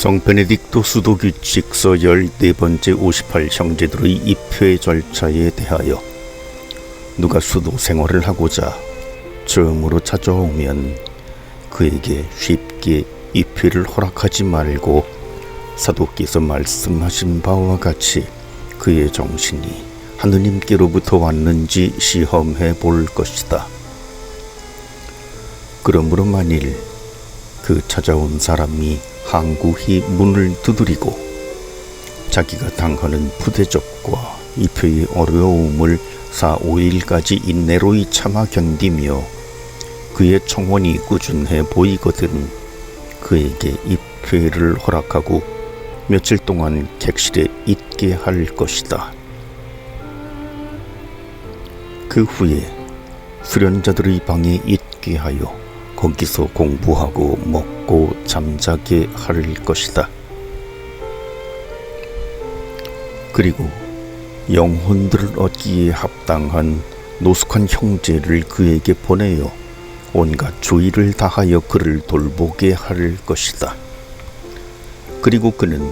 성 베네딕토 수도 규칙서 14번째 58 형제들의 입회 절차에 대하여 누가 수도 생활을 하고자 처음으로 찾아오면 그에게 쉽게 입회를 허락하지 말고 사도께서 말씀하신 바와 같이 그의 정신이 하느님께로부터 왔는지 시험해 볼 것이다. 그러므로 만일 그 찾아온 사람이 항구히 문을 두드리고 자기가 당하는 부대접과 입회의 어려움을 4-5일까지 인내로이 참아 견디며 그의 청원이 꾸준해 보이거든 그에게 입회를 허락하고 며칠 동안 객실에 있게 할 것이다. 그 후에 수련자들의 방에 있게 하여 거기서 공부하고 먹고 잠자게 할 것이다. 그리고 영혼들을 얻기에 합당한 노숙한 형제를 그에게 보내어 온갖 주의를 다하여 그를 돌보게 할 것이다. 그리고 그는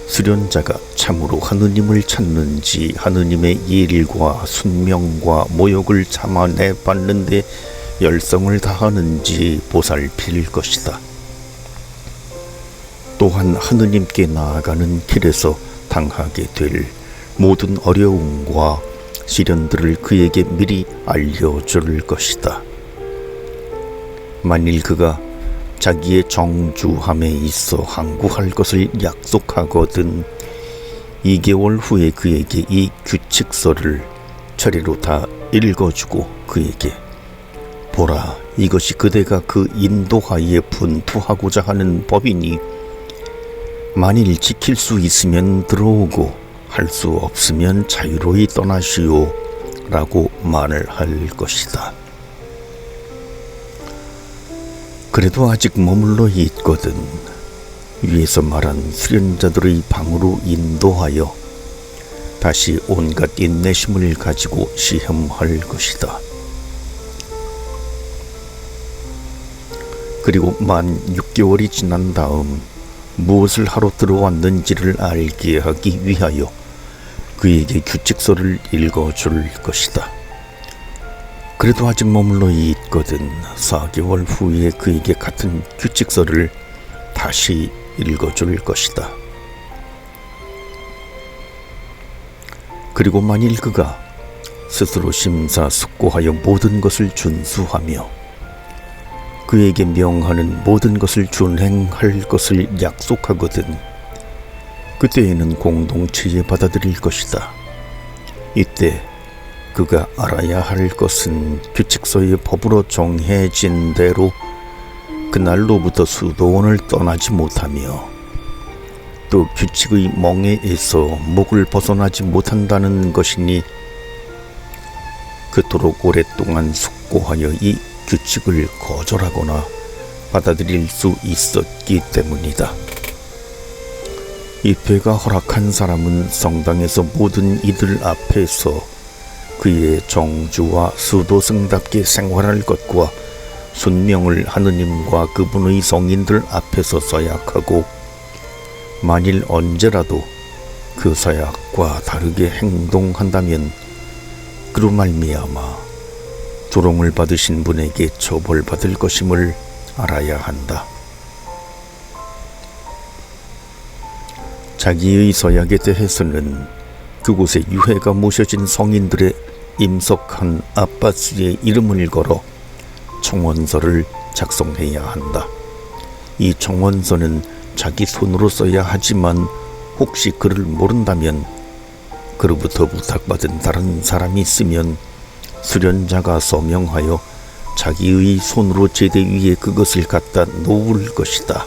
수련자가 참으로 하느님을 찾는지 하느님의 일과 순명과 모욕을 참아내 받는데 열성을 다하는지 보살필 것이다. 또한 하느님께 나아가는 길에서 당하게 될 모든 어려움과 시련들을 그에게 미리 알려줄 것이다. 만일 그가 자기의 정주함에 있어 항구할 것을 약속하거든 2개월 후에 그에게 이 규칙서를 차례로 다 읽어주고 그에게 보라, 이것이 그대가 그 인도하에 분투하고자 하는 법이니 만일 지킬 수 있으면 들어오고 할 수 없으면 자유로이 떠나시오 라고 말을 할 것이다. 그래도 아직 머물러 있거든 위에서 말한 수련자들의 방으로 인도하여 다시 온갖 인내심을 가지고 시험할 것이다. 그리고 만 6개월이 지난 다음 무엇을 하러 들어왔는지를 알게 하기 위하여 그에게 규칙서를 읽어줄 것이다. 그래도 아직 머물러 있거든 4개월 후에 그에게 같은 규칙서를 다시 읽어줄 것이다. 그리고 만일 그가 스스로 심사숙고하여 모든 것을 준수하며 그에게 명하는 모든 것을 준행할 것을 약속하거든 그때에는 공동체에 받아들일 것이다. 이때 그가 알아야 할 것은 규칙서의 법으로 정해진 대로 그날로부터 수도원을 떠나지 못하며 또 규칙의 멍에에서 목을 벗어나지 못한다는 것이니 그토록 오랫동안 숙고하여 이 규칙을 거절하거나 받아들일 수 있었기 때문이다. 입회가 허락한 사람은 성당에서 모든 이들 앞에서 그의 정주와 수도승답게 생활할 것과 순명을 하느님과 그분의 성인들 앞에서 서약하고 만일 언제라도 그 서약과 다르게 행동한다면 그로 말미암아 조롱을 받으신 분에게 처벌받을 것임을 알아야 한다. 자기의 서약에 대해서는 그곳에 유해가 모셔진 성인들의 임석한 아빠스의 이름을 걸어 청원서를 작성해야 한다. 이 청원서는 자기 손으로 써야 하지만 혹시 그를 모른다면 그로부터 부탁받은 다른 사람이 있으면 수련자가 서명하여 자기의 손으로 제대 위에 그것을 갖다 놓을 것이다.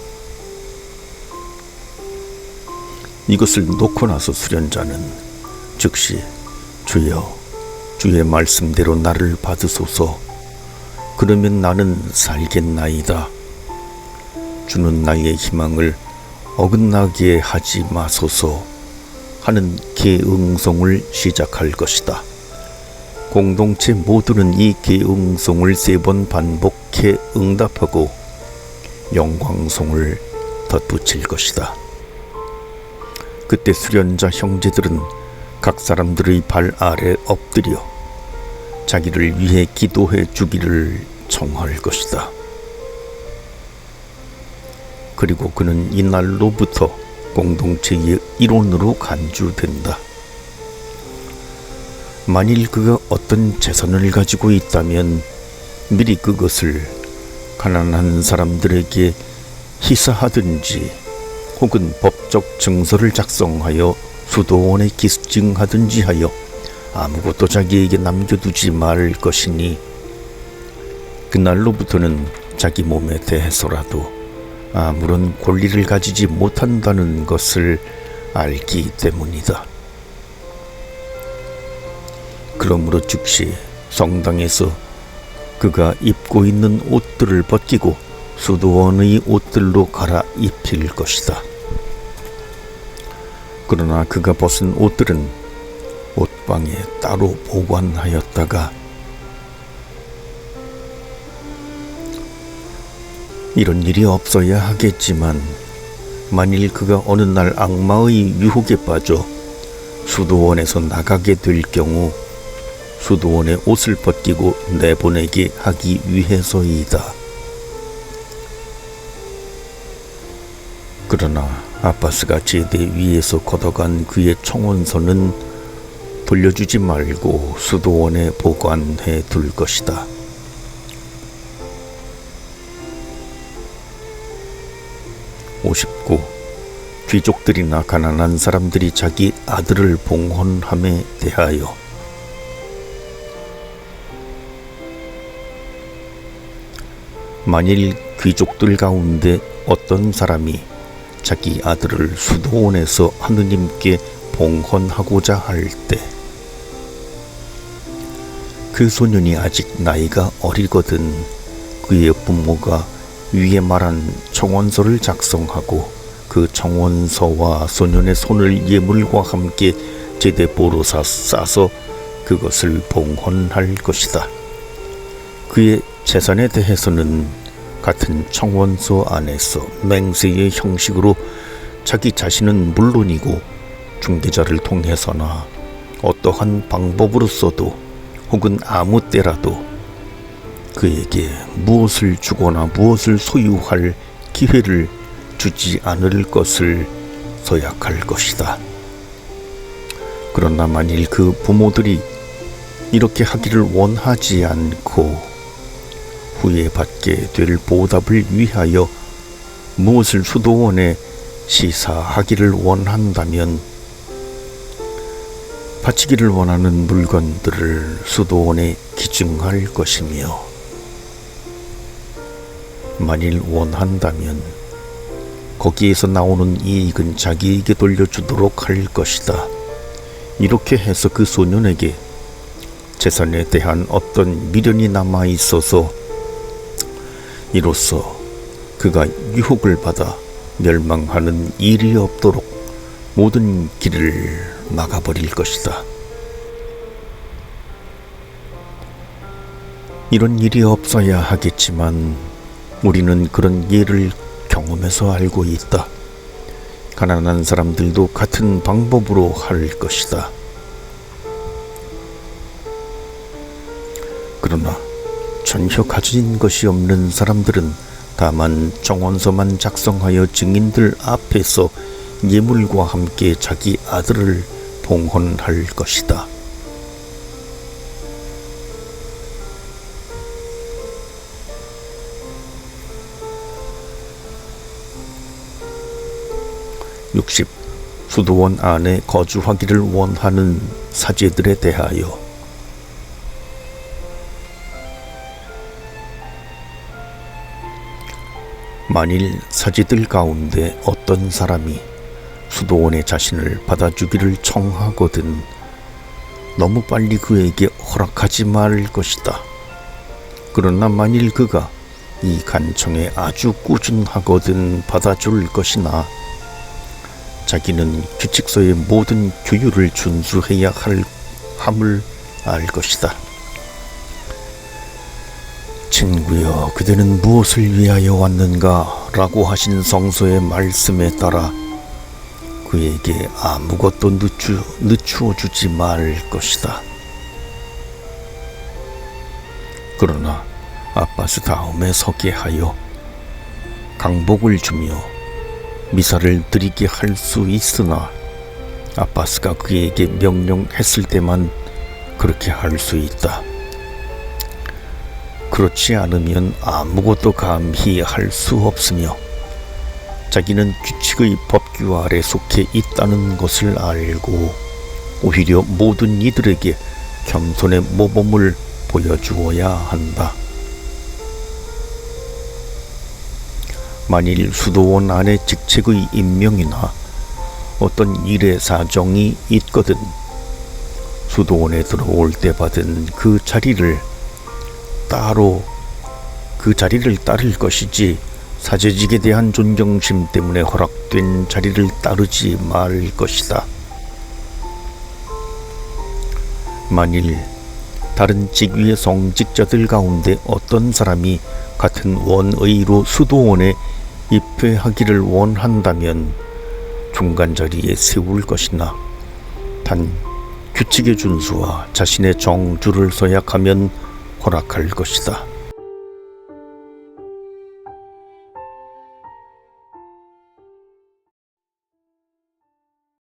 이것을 놓고 나서 수련자는 즉시 주여, 주의 말씀대로 나를 받으소서. 그러면 나는 살겠나이다. 주는 나의 희망을 어긋나게 하지 마소서 하는 계응송을 시작할 것이다. 공동체 모두는 이 계응송을 3번 반복해 응답하고 영광송을 덧붙일 것이다. 그때 수련자 형제들은 각 사람들의 발 아래 엎드려 자기를 위해 기도해 주기를 청할 것이다. 그리고 그는 이날로부터 공동체의 일원으로 간주된다. 만일 그가 어떤 재산을 가지고 있다면 미리 그것을 가난한 사람들에게 희사하든지 혹은 법적 증서를 작성하여 수도원에 기증하든지 하여 아무것도 자기에게 남겨두지 말 것이니 그날로부터는 자기 몸에 대해서라도 아무런 권리를 가지지 못한다는 것을 알기 때문이다. 그러므로 즉시 성당에서 그가 입고 있는 옷들을 벗기고 수도원의 옷들로 갈아입힐 것이다. 그러나 그가 벗은 옷들은 옷방에 따로 보관하였다가 이런 일이 없어야 하겠지만 만일 그가 어느 날 악마의 유혹에 빠져 수도원에서 나가게 될 경우 수도원의 옷을 벗기고 내보내게 하기 위해서이다. 그러나 아빠스가 제대 위에서 걷어간 그의 청원서는 돌려주지 말고 수도원에 보관해 둘 것이다. 59. 귀족들이나 가난한 사람들이 자기 아들을 봉헌함에 대하여 만일 귀족들 가운데 어떤 사람이 자기 아들을 수도원에서 하느님께 봉헌하고자 할 때 그 소년이 아직 나이가 어리거든 그의 부모가 위에 말한 청원서를 작성하고 그 청원서와 소년의 손을 예물과 함께 제대보로 싸서 그것을 봉헌할 것이다. 그의 재산에 대해서는 같은 청원서 안에서 맹세의 형식으로 자기 자신은 물론이고 중개자를 통해서나 어떠한 방법으로서도 혹은 아무 때라도 그에게 무엇을 주거나 무엇을 소유할 기회를 주지 않을 것을 서약할 것이다. 그러나 만일 그 부모들이 이렇게 하기를 원하지 않고 후에 받게 될 보답을 위하여 무엇을 수도원에 시사하기를 원한다면 바치기를 원하는 물건들을 수도원에 기증할 것이며 만일 원한다면 거기에서 나오는 이익은 자기에게 돌려주도록 할 것이다. 이렇게 해서 그 소년에게 재산에 대한 어떤 미련이 남아 있어서 이로써 그가 유혹을 받아 멸망하는 일이 없도록 모든 길을 막아버릴 것이다. 이런 일이 없어야 하겠지만 우리는 그런 예를 경험해서 알고 있다. 가난한 사람들도 같은 방법으로 할 것이다. 그러나 전혀 가진 것이 없는 사람들은 다만 청원서만 작성하여 증인들 앞에서 예물과 함께 자기 아들을 봉헌할 것이다. 수도원 안에 거주하기를 원하는 사제들에 대하여 만일 사제들 가운데 어떤 사람이 수도원에 자신을 받아주기를 청하거든 너무 빨리 그에게 허락하지 말 것이다. 그러나 만일 그가 이 간청에 아주 꾸준하거든 받아줄 것이나 자기는 규칙서의 모든 규율을 준수해야 함을 알 것이다. 친구여, 그대는 무엇을 위하여 왔는가? 라고 하신 성서의 말씀에 따라 그에게 아무것도 늦추어 주지 말 것이다. 그러나 아바스 다음에 서게 하여 강복을 주며 미사를 드리게 할 수 있으나 아바스가 그에게 명령했을 때만 그렇게 할 수 있다. 그렇지 않으면 아무것도 감히 할 수 없으며 자기는 규칙의 법규 아래 속해 있다는 것을 알고 오히려 모든 이들에게 겸손의 모범을 보여주어야 한다. 만일 수도원 안에 직책의 임명이나 어떤 일의 사정이 있거든 수도원에 들어올 때 받은 그 자리를 따를 것이지 사제직에 대한 존경심 때문에 허락된 자리를 따르지 말 것이다. 만일 다른 직위의 성직자들 가운데 어떤 사람이 같은 원의로 수도원에 입회하기를 원한다면 중간 자리에 세울 것이나 단 규칙의 준수와 자신의 정주를 서약하면 허락할 것이다.